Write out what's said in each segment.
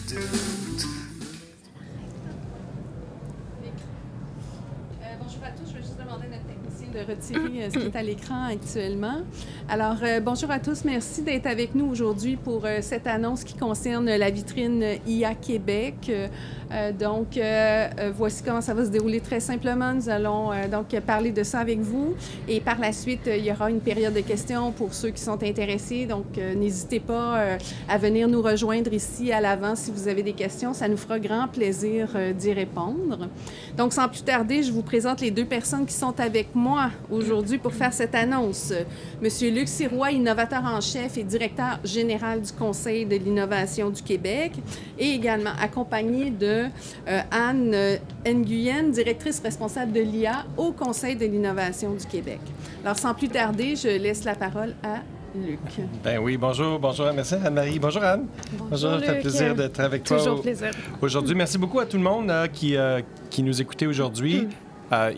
Bonjour à tous, je vais juste demander à notre technicien de retirer ce qui est à l'écran actuellement. Alors, bonjour à tous, merci d'être avec nous aujourd'hui pour cette annonce qui concerne la vitrine IA Québec. Voici comment ça va se dérouler très simplement. Nous allons donc parler de ça avec vous et par la suite, il y aura une période de questions pour ceux qui sont intéressés. Donc, n'hésitez pas à venir nous rejoindre ici à l'avant si vous avez des questions. Ça nous fera grand plaisir d'y répondre. Donc, sans plus tarder, je vous présente les deux personnes qui sont avec moi aujourd'hui pour faire cette annonce. Monsieur Luc Sirois, innovateur en chef et directeur général du Conseil de l'innovation du Québec, et également accompagné de Anne Nguyen, directrice responsable de l'IA au Conseil de l'innovation du Québec. Alors, sans plus tarder, je laisse la parole à Luc. Ben oui, bonjour, merci Anne-Marie. Bonjour Anne. Bonjour, ça fait plaisir d'être avec toi. Toujours plaisir. Aujourd'hui. Merci beaucoup à tout le monde qui nous écoutait aujourd'hui.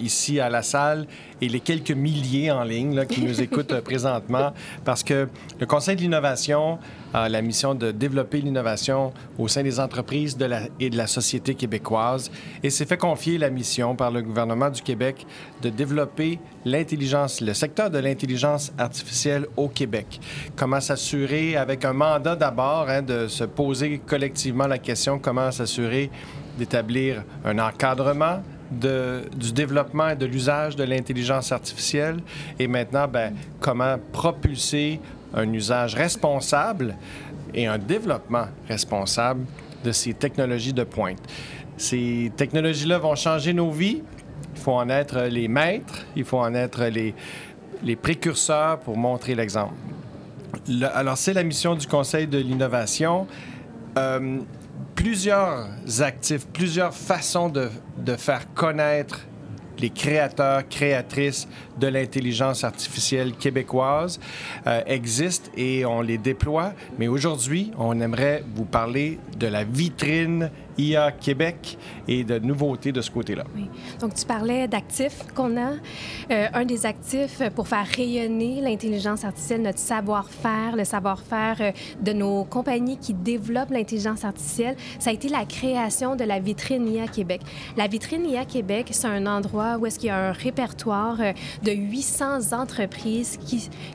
Ici à la salle et les quelques milliers en ligne là, qui nous écoutent présentement, parce que le Conseil de l'innovation a la mission de développer l'innovation au sein des entreprises et de la société québécoise, et s'est fait confier la mission par le gouvernement du Québec de développer le secteur de l'intelligence artificielle au Québec. Comment s'assurer, avec un mandat d'abord, de se poser collectivement la question, comment s'assurer d'établir un encadrement du développement et de l'usage de l'intelligence artificielle, et maintenant, comment propulser un usage responsable et un développement responsable de ces technologies de pointe. Ces technologies-là vont changer nos vies. Il faut en être les maîtres, il faut en être les précurseurs pour montrer l'exemple. Alors, c'est la mission du Conseil de l'innovation. Plusieurs actifs, plusieurs façons de faire connaître les créateurs, créatrices de l'intelligence artificielle québécoise existent et on les déploie. Mais aujourd'hui, on aimerait vous parler de la vitrine IA Québec et de nouveautés de ce côté-là. Oui. Donc, tu parlais d'actifs qu'on a. Un des actifs pour faire rayonner l'intelligence artificielle, notre savoir-faire, le savoir-faire de nos compagnies qui développent l'intelligence artificielle, ça a été la création de la vitrine IA Québec. La vitrine IA Québec, c'est un endroit où est-ce qu'il y a un répertoire de 800 entreprises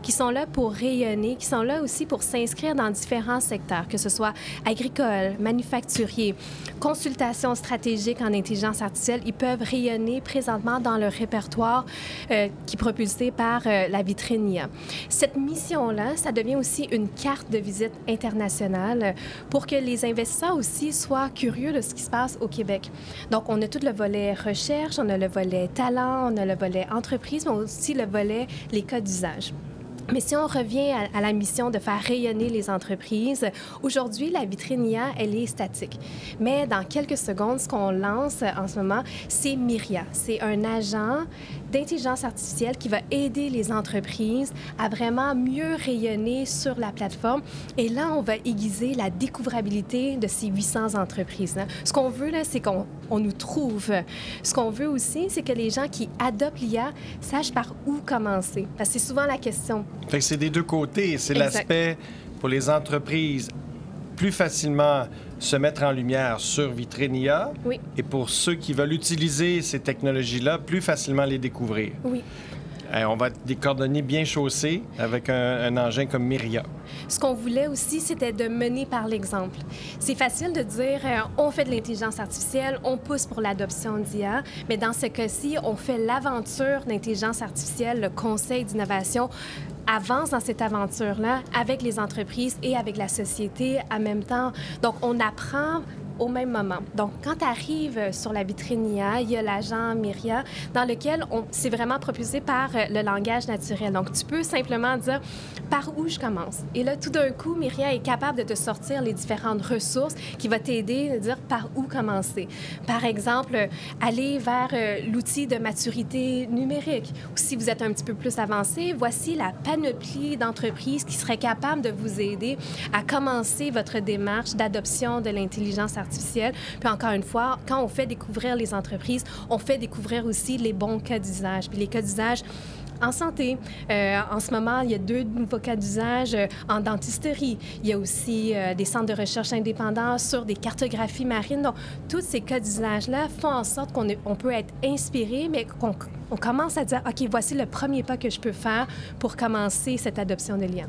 qui sont là pour rayonner, qui sont là aussi pour s'inscrire dans différents secteurs, que ce soit agricole, manufacturier, consultation stratégique en intelligence artificielle. Ils peuvent rayonner présentement dans le répertoire qui est propulsé par la vitrine IA. Cette mission-là, ça devient aussi une carte de visite internationale pour que les investisseurs aussi soient curieux de ce qui se passe au Québec. Donc, on a tout le volet recherche, on a le volet talent, on a le volet entreprise, mais aussi le volet les cas d'usage. Mais si on revient à la mission de faire rayonner les entreprises, aujourd'hui, la vitrine IA, elle est statique. Mais dans quelques secondes, ce qu'on lance en ce moment, c'est Myria. C'est un agent d'intelligence artificielle qui va aider les entreprises à vraiment mieux rayonner sur la plateforme. Et là, on va aiguiser la découvrabilité de ces 800 entreprises-là. Ce qu'on veut, là, c'est qu'on nous trouve. Ce qu'on veut aussi, c'est que les gens qui adoptent l'IA sachent par où commencer. Parce que c'est souvent la question. Fait que c'est des deux côtés. C'est l'aspect pour les entreprises plus facilement se mettre en lumière sur Vitrine IA, oui, et pour ceux qui veulent utiliser ces technologies-là, plus facilement les découvrir. Oui. On va être des cordonniers bien chaussés avec un engin comme Myria. Ce qu'on voulait aussi, c'était de mener par l'exemple. C'est facile de dire, on fait de l'intelligence artificielle, on pousse pour l'adoption d'IA, mais dans ce cas-ci, on fait l'aventure d'intelligence artificielle, le Conseil d'innovation avance dans cette aventure-là avec les entreprises et avec la société en même temps. Donc, on apprend au même moment. Donc, quand tu arrives sur la vitrine IA, il y a l'agent Myria dans lequel c'est vraiment propulsé par le langage naturel. Donc, tu peux simplement dire par où je commence. Et là, tout d'un coup, Myria est capable de te sortir les différentes ressources qui vont t'aider à dire par où commencer. Par exemple, aller vers l'outil de maturité numérique. Ou si vous êtes un petit peu plus avancé, voici la panoplie d'entreprises qui seraient capables de vous aider à commencer votre démarche d'adoption de l'intelligence artificielle. Puis encore une fois, quand on fait découvrir les entreprises, on fait découvrir aussi les bons cas d'usage. Puis les cas d'usage, en santé. En ce moment, il y a 2 nouveaux cas d'usage en dentisterie. Il y a aussi des centres de recherche indépendants sur des cartographies marines. Donc, tous ces cas d'usage-là font en sorte qu'on peut être inspiré, mais qu'on commence à dire, OK, voici le premier pas que je peux faire pour commencer cette adoption de l'IA.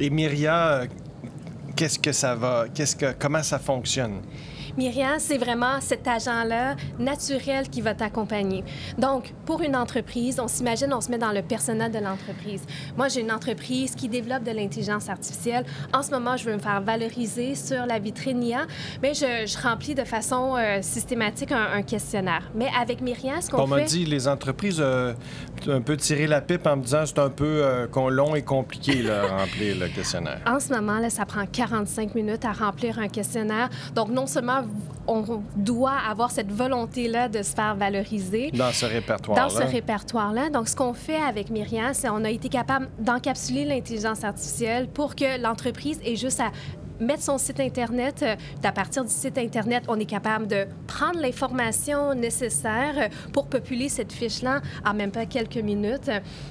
Et Myria, qu'est-ce que ça va? Comment ça fonctionne? Myria, c'est vraiment cet agent-là naturel qui va t'accompagner. Donc, pour une entreprise, on s'imagine, on se met dans le personnel de l'entreprise. Moi, j'ai une entreprise qui développe de l'intelligence artificielle. En ce moment, je veux me faire valoriser sur la vitrine IA, mais je remplis de façon systématique un questionnaire. Mais avec Myria, ce qu'on fait... On m'a dit, les entreprises un peu tiré la pipe en me disant c'est un peu long et compliqué, là, à remplir le questionnaire. En ce moment, là, ça prend 45 minutes à remplir un questionnaire. Donc, non seulement on doit avoir cette volonté-là de se faire valoriser. Dans ce répertoire-là. Dans ce répertoire-là. Donc, ce qu'on fait avec Myria, c'est qu'on a été capable d'encapsuler l'intelligence artificielle pour que l'entreprise ait juste à mettre son site Internet. À partir du site Internet, on est capable de prendre l'information nécessaire pour populer cette fiche-là en même pas quelques minutes,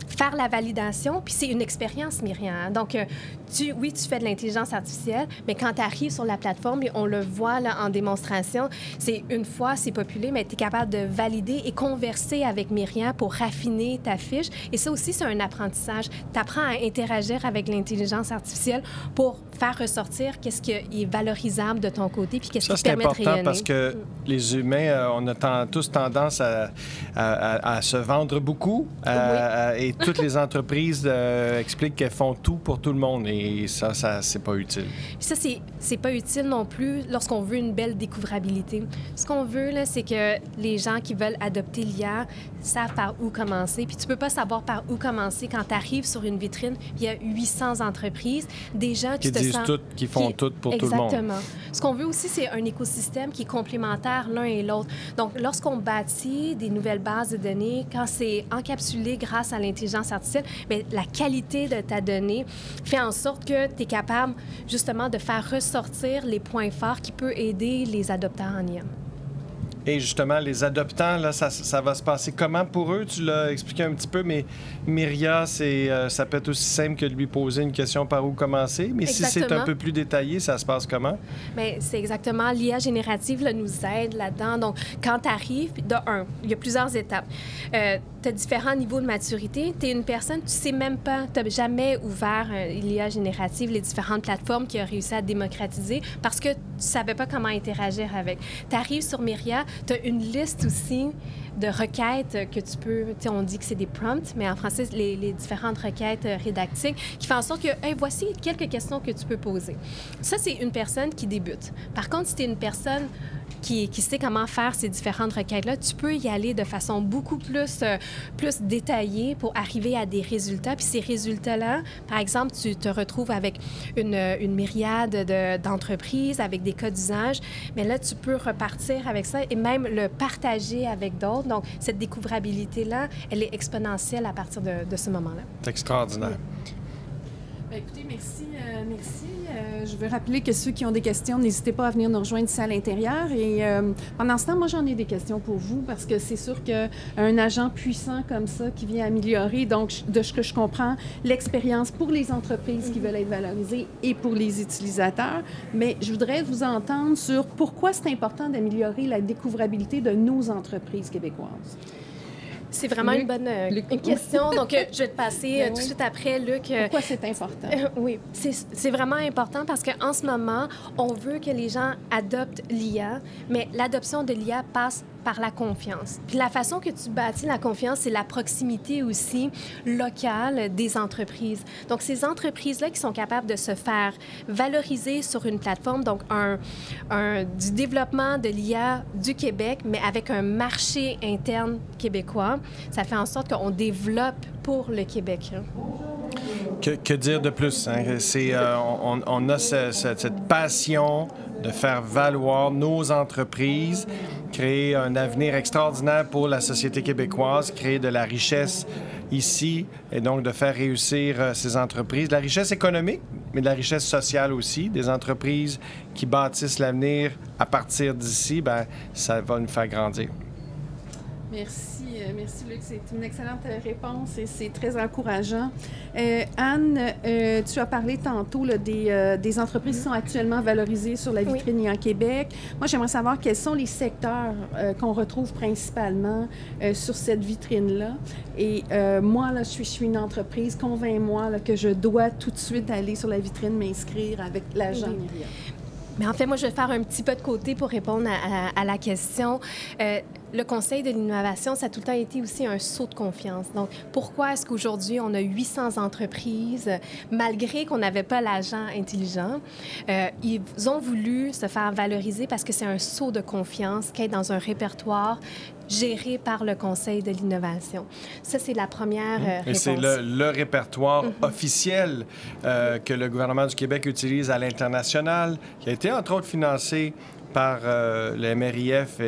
faire la validation, puis c'est une expérience, Myriam. Donc, tu fais de l'intelligence artificielle, mais quand tu arrives sur la plateforme, et on le voit là, en démonstration, c'est une fois, c'est populé, mais tu es capable de valider et converser avec Myriam pour raffiner ta fiche. Et ça aussi, c'est un apprentissage. Tu apprends à interagir avec l'intelligence artificielle pour faire ressortir qu'est-ce qui est valorisable de ton côté, puis qu'est-ce qui permet de rayonner. Ça, c'est important parce que les humains, on a tous tendance à se vendre beaucoup et toutes les entreprises expliquent qu'elles font tout pour tout le monde et ça c'est pas utile. Puis ça, c'est pas utile non plus lorsqu'on veut une belle découvrabilité. Ce qu'on veut, là, c'est que les gens qui veulent adopter l'IA savent par où commencer. Puis tu peux pas savoir par où commencer quand tu arrives sur une vitrine, il y a 800 entreprises, des gens qui disent toutes, qui font tout pour tout le monde. Exactement. Ce qu'on veut aussi, c'est un écosystème qui est complémentaire l'un et l'autre. Donc, lorsqu'on bâtit des nouvelles bases de données, quand c'est encapsulé grâce à l'intelligence artificielle, bien, la qualité de ta donnée fait en sorte que tu es capable, justement, de faire ressortir les points forts qui peuvent aider les adoptants en IA. Et justement, les adoptants, là, ça va se passer comment pour eux? Tu l'as expliqué un petit peu, mais Myria, ça peut être aussi simple que de lui poser une question par où commencer. Mais exactement. Si c'est un peu plus détaillé, ça se passe comment? Bien, c'est exactement. L'IA générative là, nous aide là-dedans. Donc, quand tu arrives, il y a plusieurs étapes. Tu as différents niveaux de maturité. Tu es une personne, tu sais même pas, tu n'as jamais ouvert l'IA générative, les différentes plateformes qui ont réussi à démocratiser parce que tu ne savais pas comment interagir avec. Tu arrives sur Myria, tu as une liste aussi de requêtes que tu peux... On dit que c'est des prompts, mais en français, les différentes requêtes rédactiques qui font en sorte que, hey, voici quelques questions que tu peux poser. Ça, c'est une personne qui débute. Par contre, si tu es une personne qui sait comment faire ces différentes requêtes-là, tu peux y aller de façon beaucoup plus détaillée pour arriver à des résultats. Puis ces résultats-là, par exemple, tu te retrouves avec une myriade d'entreprises, avec des cas d'usage, mais là, tu peux repartir avec ça et même le partager avec d'autres. Donc, cette découvrabilité-là, elle est exponentielle à partir de ce moment-là. C'est extraordinaire. Oui. Bien, écoutez, merci. Je veux rappeler que ceux qui ont des questions, n'hésitez pas à venir nous rejoindre ici à l'intérieur. Et pendant ce temps, moi, j'en ai des questions pour vous parce que c'est sûr qu'un agent puissant comme ça qui vient améliorer, donc, de ce que je comprends, l'expérience pour les entreprises qui veulent être valorisées et pour les utilisateurs. Mais je voudrais vous entendre sur pourquoi c'est important d'améliorer la découvrabilité de nos entreprises québécoises. C'est vraiment une bonne question. Donc, je vais te passer tout de suite après, Luc. Pourquoi c'est important? Oui, c'est vraiment important parce qu'en ce moment, on veut que les gens adoptent l'IA, mais l'adoption de l'IA passe par la confiance. Puis la façon que tu bâtis la confiance, c'est la proximité aussi locale des entreprises. Donc, ces entreprises-là qui sont capables de se faire valoriser sur une plateforme, donc du développement de l'IA du Québec, mais avec un marché interne québécois, ça fait en sorte qu'on développe pour le Québec. Que dire de plus? Hein? On a cette passion de faire valoir nos entreprises, créer un avenir extraordinaire pour la société québécoise, créer de la richesse ici et donc de faire réussir ces entreprises. De la richesse économique, mais de la richesse sociale aussi. Des entreprises qui bâtissent l'avenir à partir d'ici, bien, ça va nous faire grandir. Merci, merci Luc. C'est une excellente réponse et c'est très encourageant. Anne, tu as parlé tantôt là, des entreprises qui sont actuellement valorisées sur la vitrine IA Québec. Moi, j'aimerais savoir quels sont les secteurs qu'on retrouve principalement sur cette vitrine-là. Et moi, là, je suis une entreprise, convainc-moi là, que je dois tout de suite aller sur la vitrine m'inscrire avec l'agent Myriam. Mais en fait, moi, je vais faire un petit peu de côté pour répondre à la question. Le Conseil de l'innovation, ça a tout le temps été aussi un saut de confiance. Donc, pourquoi est-ce qu'aujourd'hui, on a 800 entreprises, malgré qu'on n'avait pas l'agent intelligent? Ils ont voulu se faire valoriser parce que c'est un saut de confiance qui est dans un répertoire géré par le Conseil de l'innovation. Ça, c'est la première réponse. Et c'est le répertoire officiel que le gouvernement du Québec utilise à l'international, qui a été, entre autres, financé par le MRIF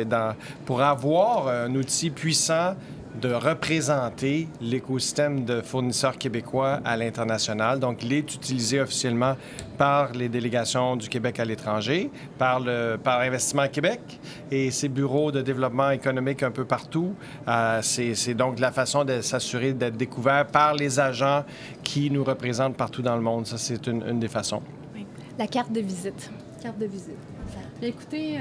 pour avoir un outil puissant de représenter l'écosystème de fournisseurs québécois à l'international. Donc, il est utilisé officiellement par les délégations du Québec à l'étranger, par Investissement Québec et ses bureaux de développement économique un peu partout. C'est donc la façon de s'assurer d'être découvert par les agents qui nous représentent partout dans le monde. Ça, c'est une des façons. Oui. La carte de visite. Carte de visite. Bien, écoutez,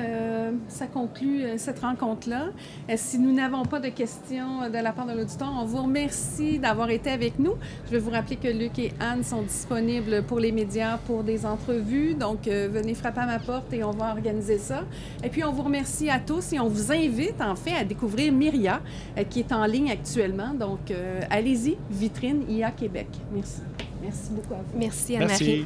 ça conclut cette rencontre-là. Si nous n'avons pas de questions de la part de l'auditoire, on vous remercie d'avoir été avec nous. Je vais vous rappeler que Luc et Anne sont disponibles pour les médias pour des entrevues. Donc, venez frapper à ma porte et on va organiser ça. Et puis, on vous remercie à tous et on vous invite, en fait, à découvrir Myria, qui est en ligne actuellement. Donc, allez-y, vitrine IA Québec. Merci. Merci beaucoup à vous. Merci, Anne-Marie. Merci.